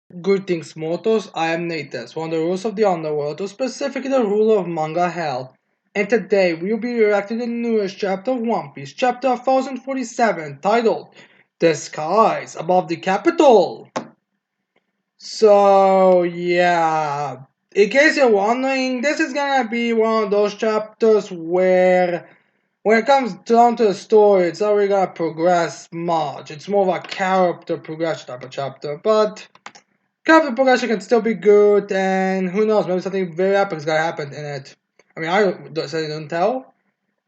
Greetings, mortals. I am Nathas, one of the rulers of the underworld, or specifically the ruler of Manga Hell. And today we will be reacting to the newest chapter of One Piece, chapter 1047, titled The Skies Above the Capital. So, yeah, in case you're wondering, this is gonna be one of those chapters where, when it comes down to the story, it's not really gonna progress much. It's more of a character progression type of chapter, but character progression can still be good, and who knows, maybe something very epic is gonna happen in it. I mean, certainly don't tell.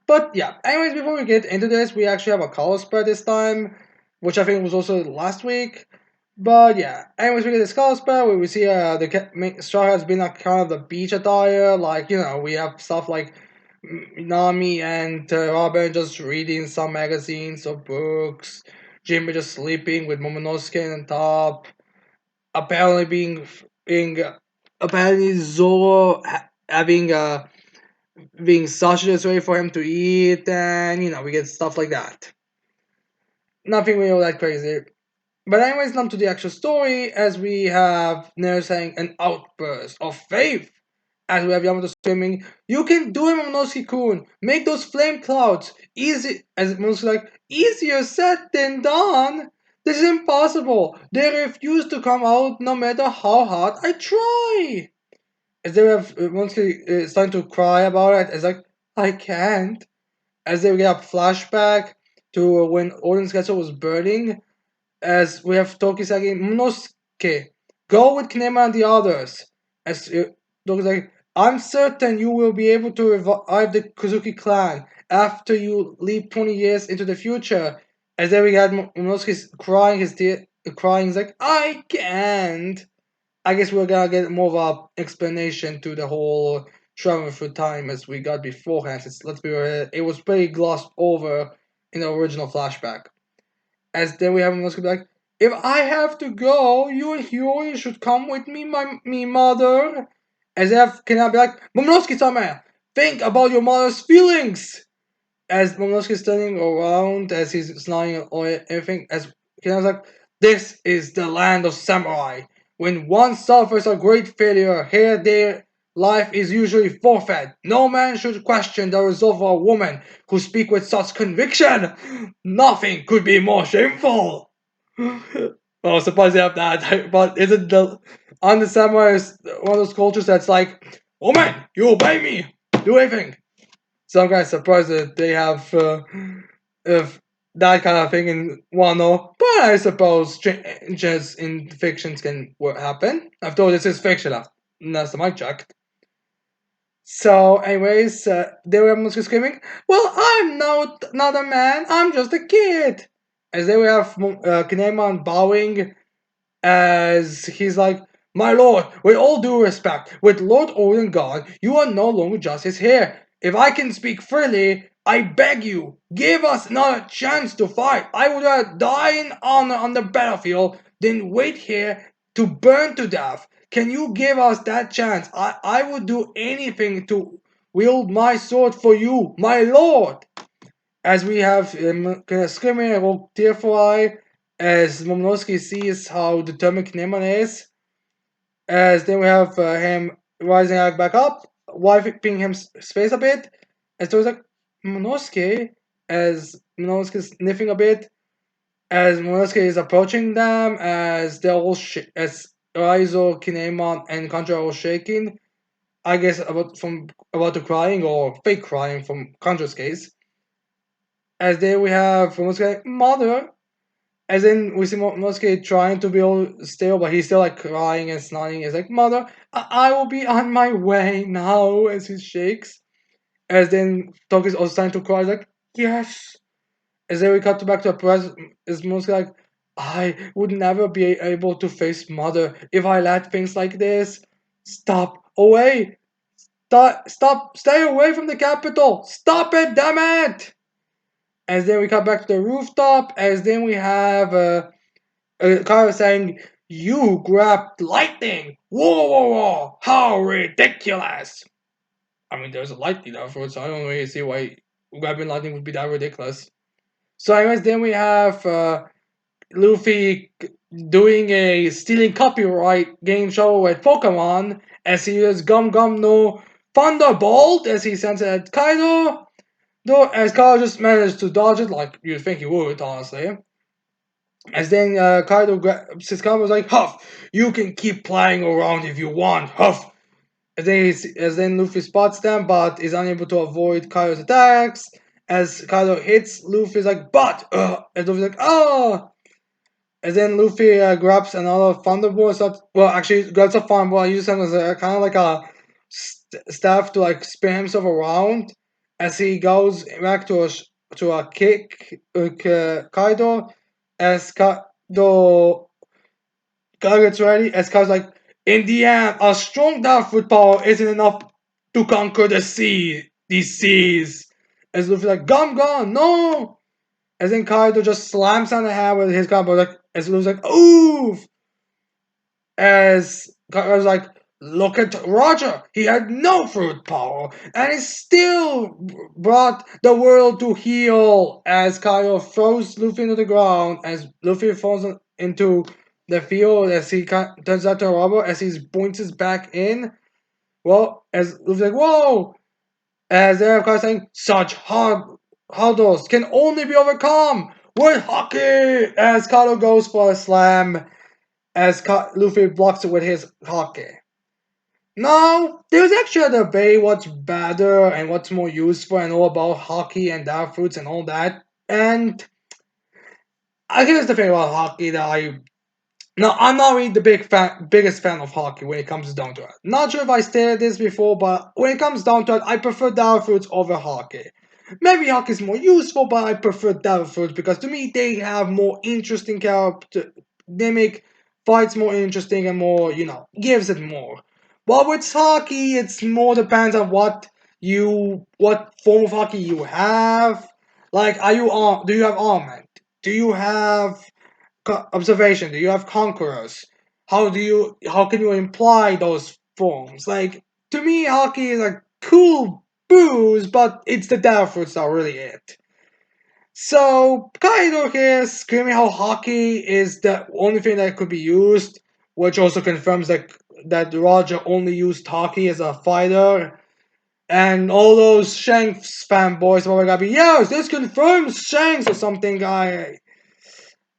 But yeah, anyways, before we get into this, we actually have a color spread this time, which I think was also last week. But yeah, anyways, we get this color spread where we see Straw Hat's been like kind of the beach attire. Like, we have stuff like Nami and Robin just reading some magazines or books. Jimmy just sleeping with Momonosuke on top. Apparently being apparently Zoro having being sausages ready for him to eat, and we get stuff like that. Nothing really that crazy. But anyways, now to the actual story, as we have Nair saying an outburst of faith. As we have Yamato screaming, "You can do it, Momonosuke-kun! Make those flame clouds! Easy," as Momonosuke like, "Easier said than done! This is impossible! They refuse to come out no matter how hard I try!" As they have Momonosuke starting to cry about it, it's like, "I can't." As they get a flashback to when Odin's castle was burning, as we have Tokisagi Momonosuke, "Go with Kinema and the others." As Tokisagi, "I'm certain you will be able to revive the Kozuki clan after you leap 20 years into the future." As then we had Momonosuke crying crying, he's like, "I can't." I guess we're gonna get more of a explanation to the whole travel through time as we got beforehand. Let's be real, it was pretty glossed over in the original flashback. As then we have Momonosuke be like, "If I have to go, you and Hiyori should come with me, me mother." As if can I be like, "Momonosuke-sama, think about your mother's feelings." As Momonosuke is turning around, as he's smiling on everything, as Kina's like, "This is the land of samurai. When one suffers a great failure, here their life is usually forfeit. No man should question the resolve of a woman who speak with such conviction. Nothing could be more shameful." Well, surprised they have that, but isn't the on the samurai is one of those cultures that's like, "Woman, you obey me, do anything." So I'm kind of surprised that they have if that kind of thing in Wano, but I suppose changes in fictions can happen. After all, this is fiction. That's the mic check. So, anyways, they were mostly screaming, "Well, I'm not a man. I'm just a kid." As they will have Kinemon bowing, as he's like, "My lord, with all due respect, with Lord Odin gone, you are no longer justice here. If I can speak freely, I beg you, give us another chance to fight. I would rather die in honor on the battlefield than wait here to burn to death. Can you give us that chance? I would do anything to wield my sword for you, my lord." As we have kind of screaming about tearful eye, as Momonosuke sees how determined Kinemon is, as then we have him rising back up, wiping his face a bit, as there's like, "Momonosuke," as Momonosuke is sniffing a bit, as Momonosuke is approaching them, as they're all as Raizo, Kinemon, and Kanji are all shaking, I guess about to crying or fake crying from Kanji's case. As there we have Momonosuke, "Mother," as in we see Momonosuke trying to be all still, but he's still like crying and snotting. He's like, "Mother, I will be on my way now," as he shakes. As then Toki's also starting to cry, he's like, "Yes." As then we cut back to a present, is Momonosuke like, "I would never be able to face Mother if I let things like this. Stop, away, stop, stay away from the capital. Stop it, damn it." As then we cut back to the rooftop, as then we have Kyle saying, "You grabbed lightning! Whoa, whoa, whoa! How ridiculous!" I mean, there's a lightning afterwards, so I don't really see why grabbing lightning would be that ridiculous. So, anyways, then we have Luffy doing a stealing copyright game show with Pokemon as he uses Gum Gum no Thunderbolt as he sends it at Kaido. Though as Kaido just managed to dodge it like you'd think he would, honestly. As then Kaido grabs his combo was like, Huff, you can keep playing around if you want, Huff. As then Luffy spots them but is unable to avoid Kaido's attacks. As Kaido hits, Luffy's like, but, and Luffy's like, oh! And then Luffy grabs another Thunderbolt. Well, actually, grabs a Thunderbolt. He uses him as a kind of like a staff to like spin himself around as he goes back to a kick Kaido. As Kaido gets ready, as Kaido's like, in the end, a strong Darkfoot power isn't enough to conquer these seas. As Luffy's like, Gum Gum, no! As then Kaido just slams on the head with his combo, like, as Luffy's like, oof! As Kaido's like, look at Roger, he had no fruit power, and he still brought the world to heel. As Kaido throws Luffy into the ground, as Luffy falls into the field, as he turns out to a rubber, as he points back in. Well, as Luffy's like, whoa! As they have saying, such hurdles can only be overcome with hockey! As Kaido goes for a slam, as Luffy blocks it with his hockey. Now, there's actually a debate what's better and what's more useful and all about hockey and dark fruits and all that. And I guess the thing about hockey that I'm not really the biggest fan of hockey when it comes down to it. Not sure if I stated this before, but when it comes down to it, I prefer dark fruits over hockey. Maybe hockey is more useful, but I prefer dark fruits because to me they have more interesting character. They make fights more interesting and more, gives it more. But with hockey, it's more depends on what form of hockey you have. Like, do you have armament? Do you have observation? Do you have conquerors? How can you imply those forms? Like, to me, hockey is a cool booze, but it's the devil fruits that are really it. So Kaido here screaming how hockey is the only thing that could be used, which also confirms that Roger only used hockey as a fighter. And all those Shanks fanboys are gonna be, yes, this confirms Shanks or something.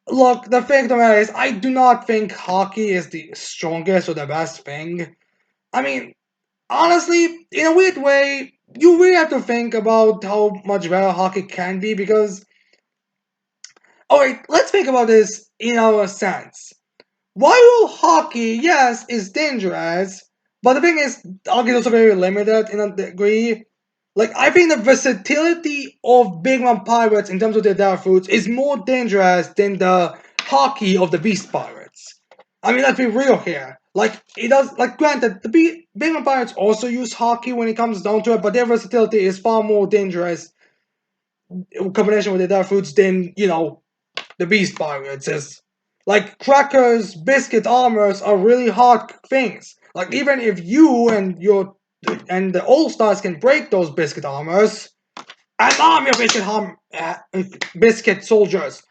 Look, the thing of the matter is, I do not think hockey is the strongest or the best thing. I mean, honestly, in a weird way, you really have to think about how much better hockey can be because. Alright, let's think about this in our sense. While hockey, yes, is dangerous, but the thing is, hockey is also very limited in a degree. Like, I think the versatility of Big Mom Pirates in terms of their dark fruits is more dangerous than the hockey of the Beast Pirates. I mean, let's be real here. Like, it does, like, granted, the Big Mom Pirates also use hockey when it comes down to it, but their versatility is far more dangerous in combination with their dark fruits than, the Beast Pirates is. Like, crackers, biscuit, armors are really hard things. Like, even if you and the All Stars can break those biscuit armors, and arm your biscuit soldiers.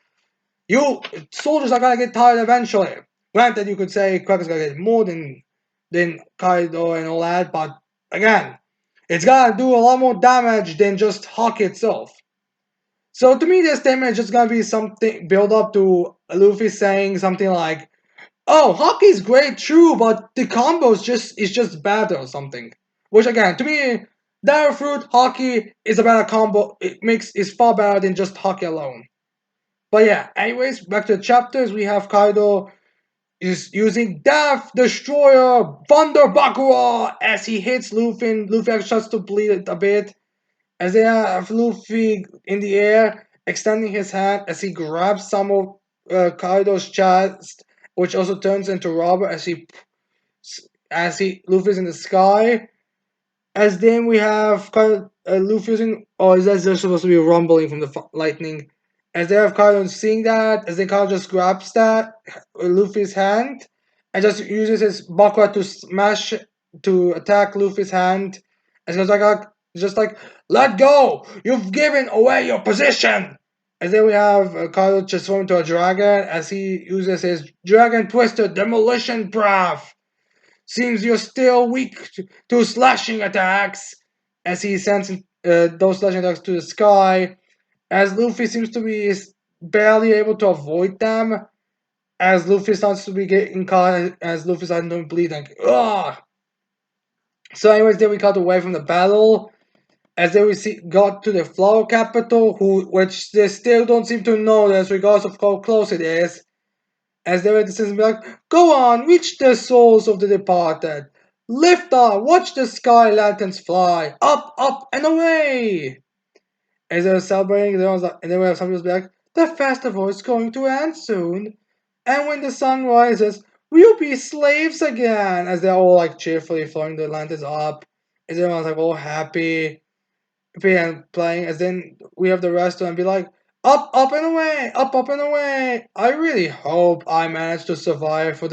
You soldiers are gonna get tired eventually. Granted, you could say crackers gonna get more than Kaido and all that, but again, it's gonna do a lot more damage than just hockey itself. So to me, this statement is just gonna be something build up to Luffy saying something like, "Oh, hockey's great, true, but the combo is just better or something." Which again, to me, Dire Fruit hockey is a better combo. Is far better than just hockey alone. But yeah, anyways, back to the chapters. We have Kaido is using Death Destroyer Thunder Bakura as he hits Luffy. And Luffy actually starts to bleed a bit as they have Luffy in the air, extending his hand as he grabs some of Kaido's chest, which also turns into rubber as he Luffy's in the sky. As then we have Luffy using, or is that just supposed to be rumbling from the lightning? As they have Kaido seeing that, as then Kaido just grabs that Luffy's hand and just uses his Bakura to attack Luffy's hand. And it's like just like, let go! You've given away your position! And then we have Kaido transform into a dragon as he uses his Dragon Twister Demolition Breath. Seems you're still weak to slashing attacks as he sends those slashing attacks to the sky. As Luffy seems to be barely able to avoid them. As Luffy starts to be getting caught, as Luffy starts to bleed, like, ugh! So, anyways, then we cut away from the battle. As they got to the flower capital, which they still don't seem to notice, regardless of how close it is. As they were to be like, go on, reach the souls of the departed. Lift up, watch the sky lanterns fly, up, up, and away. As they were celebrating, and then we have some people be like, the festival is going to end soon. And when the sun rises, we'll be slaves again. As they're all like cheerfully throwing the lanterns up. As everyone's like all happy and playing, as then we have the rest and be like, up, up and away, up, up and away. I really hope I manage to survive for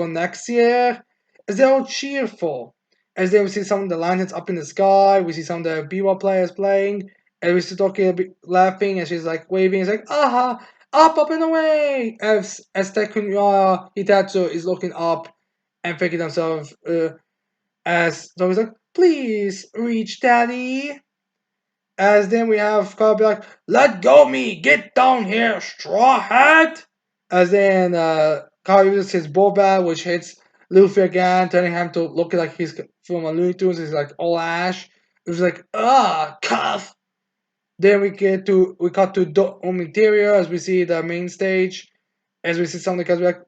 next year, as they're all cheerful. As then we see some of the lanterns up in the sky, we see some of the B-Ball players playing, and we see Toki laughing, and she's like waving, it's like, aha, up and away. As Tekuya Hitatsu is looking up and thinking themselves, as Toki's like, please reach daddy. As then we have Carl be like, let go me, get down here, straw hat. As then Carl uses his bow bat, which hits Luffy again, turning him to look like he's from a Looney Tunes. He's like all ash. It was like, cuff. Then we cut to Dome Interior as we see the main stage. As we see some of the guys be like,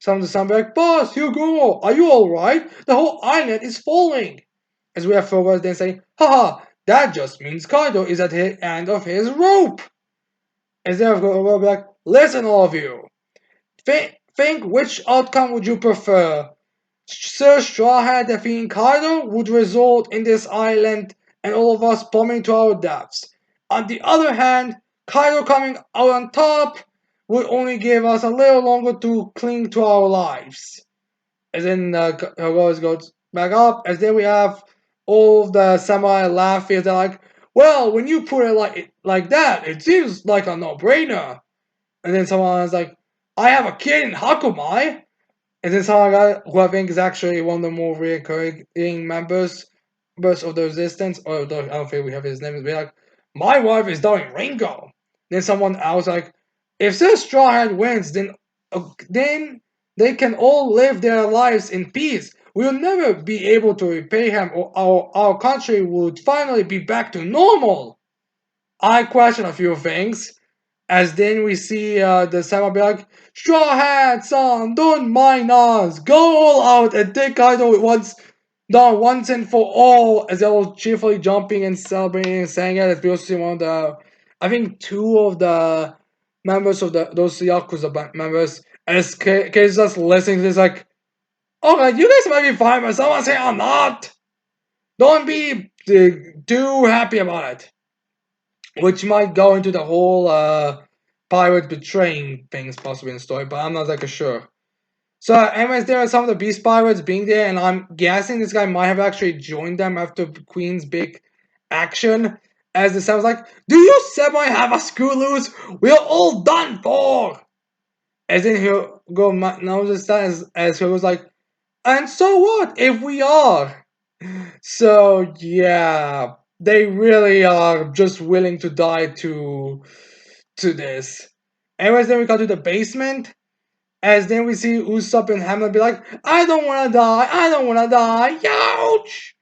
some of the sound be like, boss, Hugo, are you alright? The whole island is falling. As we have Fogos then saying, haha, that just means Kaido is at the end of his rope. As they have Fogos be like, listen all of you. Think which outcome would you prefer? Sir Straw Hat defeating Kaido would result in this island and all of us bombing to our deaths. On the other hand, Kaido coming out on top would only give us a little longer to cling to our lives. As then Hirogo's goes back up, as then we have all of the samurai laughing. They're like, well, when you put it like that, it seems like a no-brainer. And then someone is like, I have a kid in Hakumai. And then someone guy who I think is actually one of the more recurring members of the Resistance, or I don't think we have his name, is be like, my wife is doing Ringo. Then someone else like, if this Straw Hat wins, then they can all live their lives in peace. We'll never be able to repay him, or our country would finally be back to normal. I question a few things. As then we see the Sama be like, Straw Hat son, don't mind us. Go all out and take Kaido once and for all. As they're all cheerfully jumping and celebrating and saying it. As we also see one of the, I think two of the members of those Yakuza members. As K's just listening to this, like, okay, you guys might be fine, but someone say I'm not. Don't be too happy about it. Which might go into the whole pirate betraying things possibly in the story, but I'm not like sure. So, anyways, there are some of the Beast Pirates being there, and I'm guessing this guy might have actually joined them after Queen's big action. As the sounds like, do you semi have a screw loose? We're all done for! As in he'll go notice that as he was like, and so what if we are? So yeah, they really are just willing to die to this. Anyways, then we got to the basement. As then we see Usopp and Hamlet be like, I don't wanna die, I don't wanna die, ouch!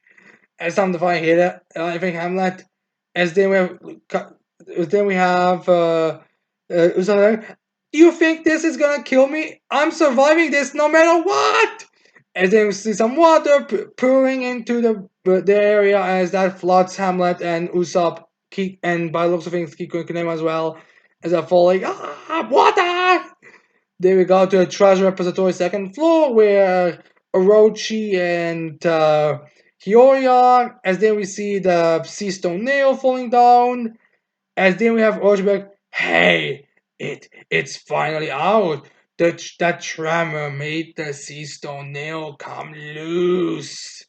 As time to finally hit it, I think Hamlet. As then we have Usopp like, you think this is gonna kill me? I'm surviving this no matter what! As then we see some water pouring into the area as that floods Hamlet and Usopp, and by the looks of things, Kiko and Kanema as well, as they're falling, water! Then we go to the treasure repository second floor where Orochi and Hiyori are. As then we see the sea stone nail falling down. As then we have Orochi like, hey, it's finally out. That tremor made the sea stone nail come loose.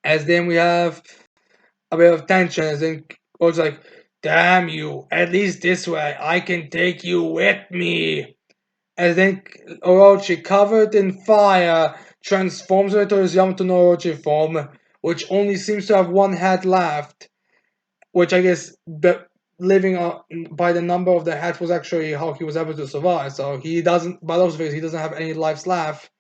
As then we have a bit of tension. As then Orochi's like, Damn you, at least this way I can take you with me. And then Orochi, covered in fire, transforms into his Yamato no Orochi form, which only seems to have one head left. Which I guess living by the number of the heads was actually how he was able to survive. So he doesn't, by those figures, he doesn't have any lives left.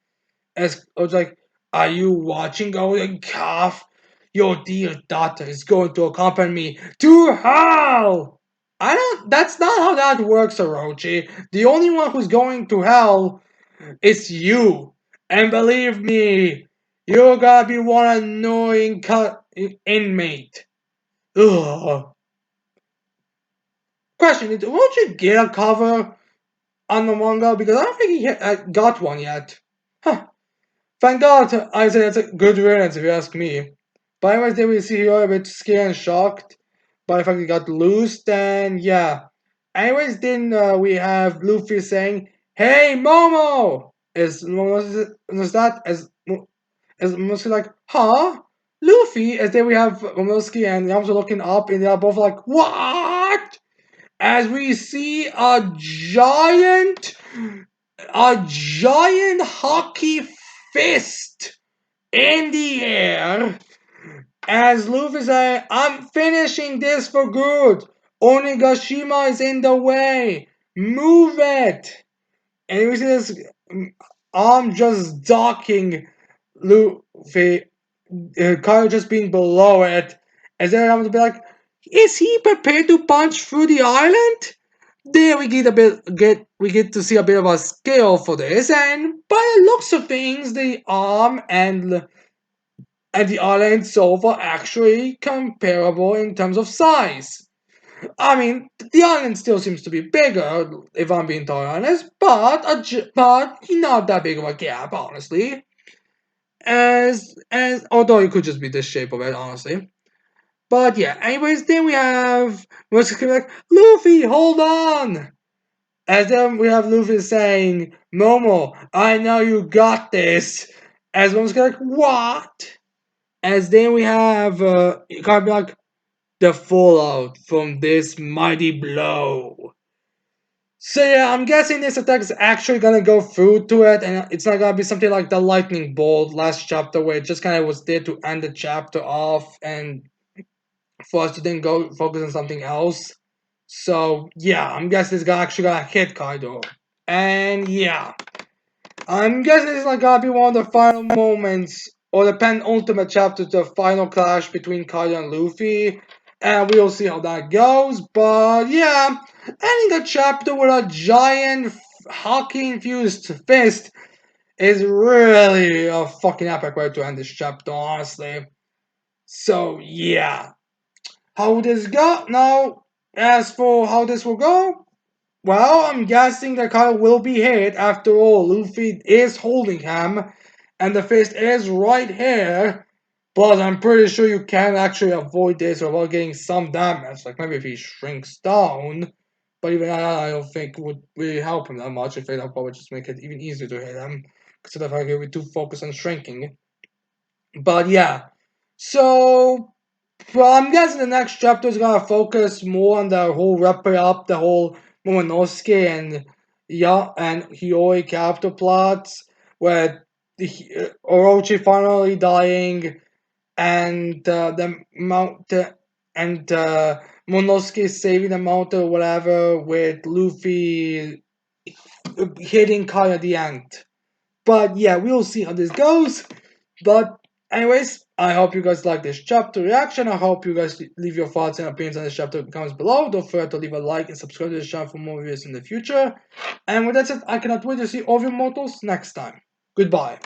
As I was like, are you watching Golden Calf? Your dear daughter is going to accompany me to hell! I don't, that's not how that works, Orochi. The only one who's going to hell is you. And believe me, you're gonna be one annoying inmate. Ugh. Question is, won't you get a cover on the manga? Because I don't think he got one yet. Huh. Thank God, I say that's a good riddance if you ask me. But anyways, then we see here a bit scared and shocked by the fact he got loose, then yeah. Anyways, then we have Luffy saying, "Hey, Momo!" Is that as Momosuke like, "Huh? Luffy?" As then we have Momosuke and Yamato looking up, and they're both like, "What?" As we see a giant hockey fist in the air as Luffy says, I'm finishing this for good. Onigashima is in the way. Move it. And we see this arm just docking Luffy, Kaido just being below it. As then I'm to be like, is he prepared to punch through the island? There we get to see a bit of a scale for this, and by the looks of things, the arm and the island itself are actually comparable in terms of size. I mean, the island still seems to be bigger, if I'm being totally honest, but not that big of a gap, honestly. As although it could just be the shape of it, honestly. But yeah, anyways, then we have what's like, Luffy, hold on. As then we have Luffy saying, Momo, I know you got this. As Momo's like, what? As then we have kind of like the fallout from this mighty blow. So yeah, I'm guessing this attack is actually gonna go through to it, and it's not gonna be something like the lightning bolt last chapter, where it just kind of was there to end the chapter off, and for us to then go focus on something else. So yeah, I'm guessing it's actually gonna hit Kaido, and yeah, I'm guessing it's like gonna be one of the final moments or the penultimate chapter to the final clash between Kaido and Luffy. And we'll see how that goes. But yeah, ending the chapter with a giant hockey infused fist is really a fucking epic way to end this chapter, honestly. So yeah. How will this go? Now, as for how this will go, well, I'm guessing that Kyle will be hit. After all, Luffy is holding him, and the fist is right here. But I'm pretty sure you can actually avoid this without getting some damage. Like maybe if he shrinks down. But even that, I don't think would really help him that much. If it'll probably just make it even easier to hit him. Instead of having to be too focused on shrinking. But yeah. So well, I'm guessing the next chapter is gonna focus more on the whole wrapping up the whole Momonosuke and Hiyoi character plots, where Orochi finally dying and the mount and Momonosuke saving the mountain or whatever, with Luffy hitting Kai at the end. But yeah, we'll see how this goes. But anyways, I hope you guys like this chapter reaction. I hope you guys leave your thoughts and opinions on this chapter in the comments below. Don't forget to leave a like and subscribe to this channel for more videos in the future. And with that said, I cannot wait to see all of you mortals next time. Goodbye.